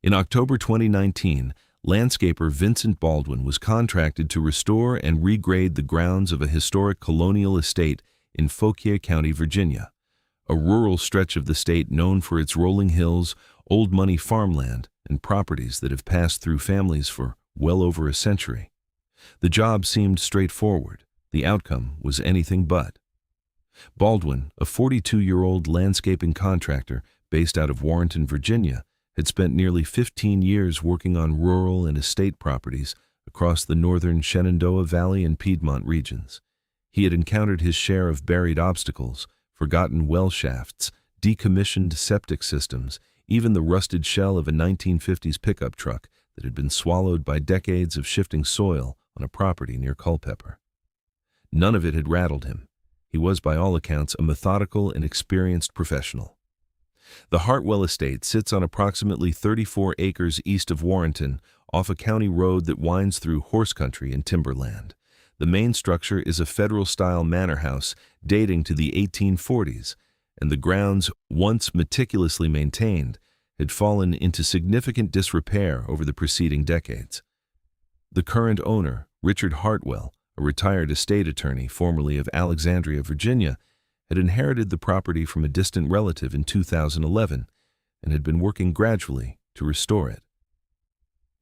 In October 2019, landscaper Vincent Baldwin was contracted to restore and regrade the grounds of a historic colonial estate in Fauquier County, Virginia, a rural stretch of the state known for its rolling hills, old money farmland, and properties that have passed through families for well over a century. The job seemed straightforward. The outcome was anything but. Baldwin, a 42-year-old landscaping contractor based out of Warrenton, Virginia, had spent nearly 15 years working on rural and estate properties across the northern Shenandoah Valley and Piedmont regions. He had encountered his share of buried obstacles, forgotten well shafts, decommissioned septic systems, even the rusted shell of a 1950s pickup truck that had been swallowed by decades of shifting soil on a property near Culpeper. None of it had rattled him. He was, by all accounts, a methodical and experienced professional. The Hartwell estate sits on approximately 34 acres east of Warrenton, off a county road that winds through horse country and timberland. The main structure is a federal-style manor house dating to the 1840s, and the grounds, once meticulously maintained, had fallen into significant disrepair over the preceding decades. The current owner, Richard Hartwell, a retired estate attorney formerly of Alexandria, Virginia, had inherited the property from a distant relative in 2011 and had been working gradually to restore it.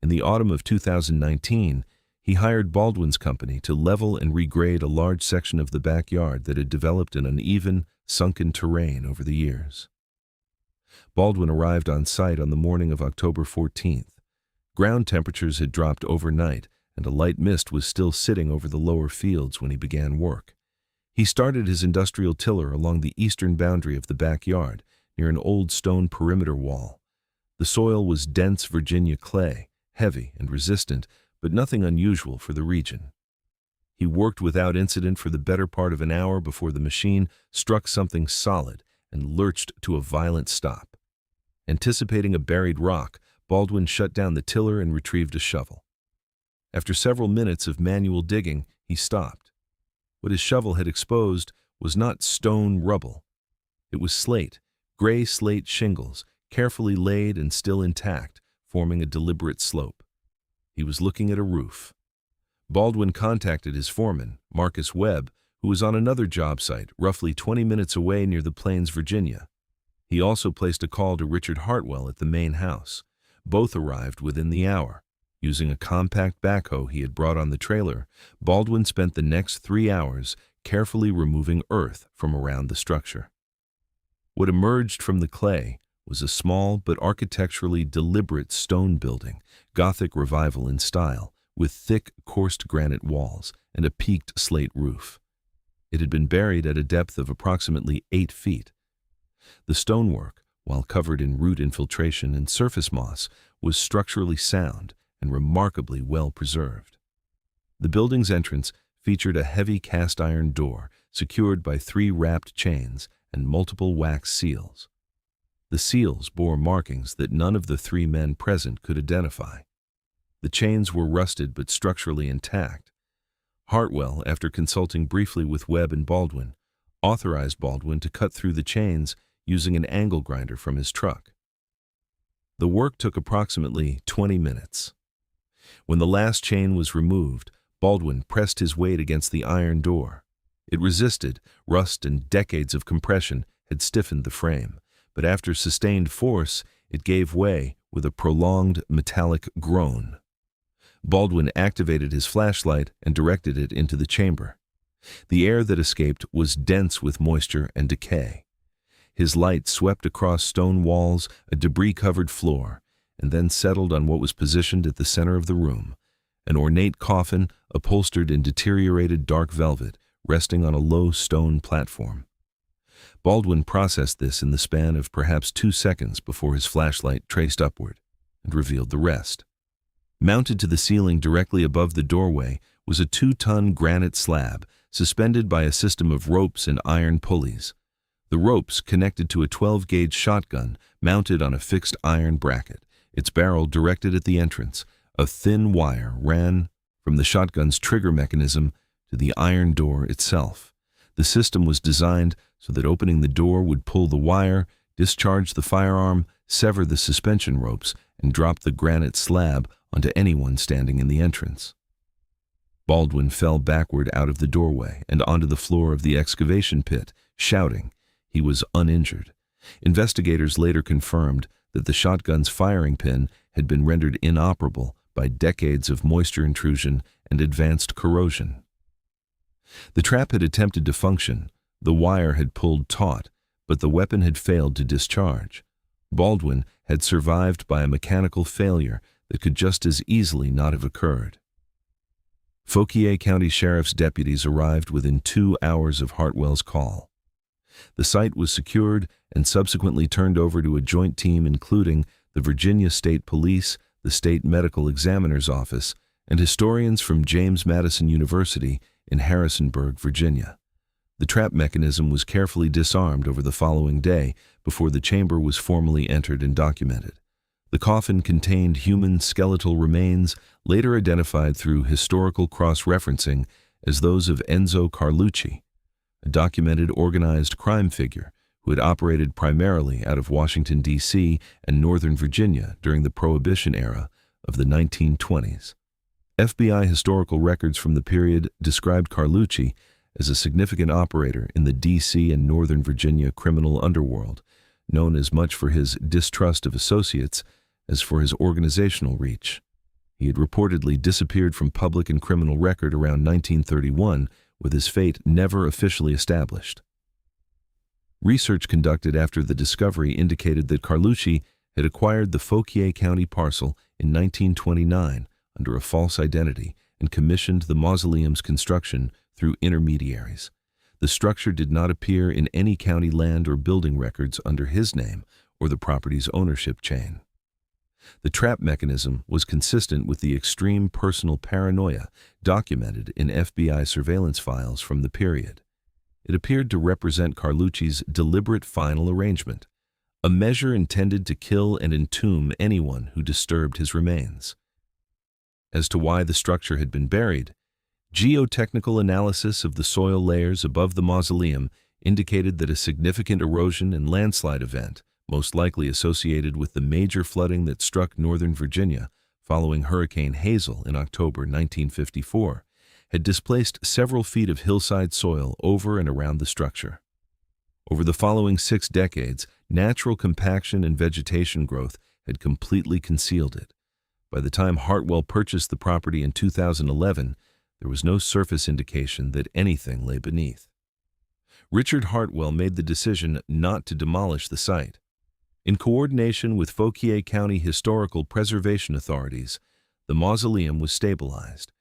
In the autumn of 2019, he hired Baldwin's company to level and regrade a large section of the backyard that had developed an uneven, sunken terrain over the years. Baldwin arrived on site on the morning of October 14th. Ground temperatures had dropped overnight, and a light mist was still sitting over the lower fields when he began work. He started his industrial tiller along the eastern boundary of the backyard, near an old stone perimeter wall. The soil was dense Virginia clay, heavy and resistant, but nothing unusual for the region. He worked without incident for the better part of an hour before the machine struck something solid and lurched to a violent stop. Anticipating a buried rock, Baldwin shut down the tiller and retrieved a shovel. After several minutes of manual digging, he stopped. What his shovel had exposed was not stone rubble. It was slate, gray slate shingles, carefully laid and still intact, forming a deliberate slope. He was looking at a roof. Baldwin contacted his foreman, Marcus Webb, who was on another job site roughly 20 minutes away near the Plains, Virginia. He also placed a call to Richard Hartwell at the main house. Both arrived within the hour. Using a compact backhoe he had brought on the trailer, Baldwin spent the next 3 hours carefully removing earth from around the structure. What emerged from the clay was a small but architecturally deliberate stone building, Gothic revival in style, with thick, coursed granite walls and a peaked slate roof. It had been buried at a depth of approximately 8 feet. The stonework, while covered in root infiltration and surface moss, was structurally sound and remarkably well preserved. The building's entrance featured a heavy cast-iron door secured by 3 wrapped chains and multiple wax seals. The seals bore markings that none of the 3 men present could identify. The chains were rusted but structurally intact. Hartwell, after consulting briefly with Webb and Baldwin, authorized Baldwin to cut through the chains using an angle grinder from his truck. The work took approximately 20 minutes. When the last chain was removed, Baldwin pressed his weight against the iron door. It resisted. Rust and decades of compression had stiffened the frame, but after sustained force, it gave way with a prolonged metallic groan. Baldwin activated his flashlight and directed it into the chamber. The air that escaped was dense with moisture and decay. His light swept across stone walls, a debris-covered floor, and then settled on what was positioned at the center of the room, an ornate coffin upholstered in deteriorated dark velvet, resting on a low stone platform. Baldwin processed this in the span of perhaps 2 seconds before his flashlight traced upward and revealed the rest. Mounted to the ceiling directly above the doorway was a 2-ton granite slab suspended by a system of ropes and iron pulleys. The ropes connected to a 12-gauge shotgun mounted on a fixed iron bracket, its barrel directed at the entrance. A thin wire ran from the shotgun's trigger mechanism to the iron door itself. The system was designed so that opening the door would pull the wire, discharge the firearm, sever the suspension ropes, and dropped the granite slab onto anyone standing in the entrance. Baldwin fell backward out of the doorway and onto the floor of the excavation pit, shouting. He was uninjured. Investigators later confirmed that the shotgun's firing pin had been rendered inoperable by decades of moisture intrusion and advanced corrosion. The trap had attempted to function, the wire had pulled taut, but the weapon had failed to discharge. Baldwin had survived by a mechanical failure that could just as easily not have occurred. Fauquier County Sheriff's deputies arrived within 2 hours of Hartwell's call. The site was secured and subsequently turned over to a joint team including the Virginia State Police, the State Medical Examiner's Office, and historians from James Madison University in Harrisonburg, Virginia. The trap mechanism was carefully disarmed over the following day before the chamber was formally entered and documented. The coffin contained human skeletal remains later identified through historical cross-referencing as those of Enzo Carlucci, a documented organized crime figure who had operated primarily out of Washington, D.C. and Northern Virginia during the Prohibition era of the 1920s. FBI historical records from the period described Carlucci as a significant operator in the D.C. and Northern Virginia criminal underworld, known as much for his distrust of associates as for his organizational reach. He had reportedly disappeared from public and criminal record around 1931, with his fate never officially established. Research conducted after the discovery indicated that Carlucci had acquired the Fauquier County parcel in 1929 under a false identity and commissioned the mausoleum's construction through intermediaries. The structure did not appear in any county land or building records under his name or the property's ownership chain. The trap mechanism was consistent with the extreme personal paranoia documented in FBI surveillance files from the period. It appeared to represent Carlucci's deliberate final arrangement, a measure intended to kill and entomb anyone who disturbed his remains. As to why the structure had been buried, geotechnical analysis of the soil layers above the mausoleum indicated that a significant erosion and landslide event, most likely associated with the major flooding that struck Northern Virginia following Hurricane Hazel in October 1954, had displaced several feet of hillside soil over and around the structure. Over the following 6 decades, natural compaction and vegetation growth had completely concealed it. By the time Hartwell purchased the property in 2011, there was no surface indication that anything lay beneath. Richard Hartwell made the decision not to demolish the site. In coordination with Fauquier County Historical Preservation Authorities, the mausoleum was stabilized,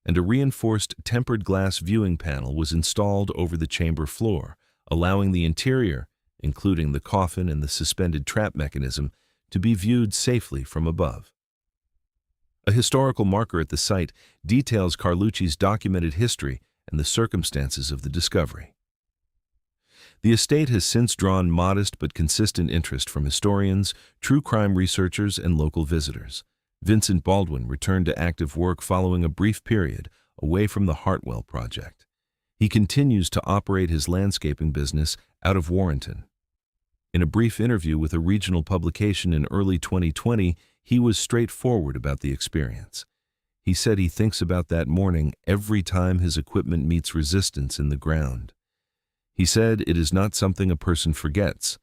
and a reinforced tempered glass viewing panel was installed over the chamber floor, allowing the interior, including the coffin and the suspended trap mechanism, to be viewed safely from above. A historical marker at the site details Carlucci's documented history and the circumstances of the discovery. The estate has since drawn modest but consistent interest from historians, true crime researchers, and local visitors. Vincent Baldwin returned to active work following a brief period away from the Hartwell project. He continues to operate his landscaping business out of Warrenton. In a brief interview with a regional publication in early 2020, he was straightforward about the experience. He said he thinks about that morning every time his equipment meets resistance in the ground. He said it is not something a person forgets,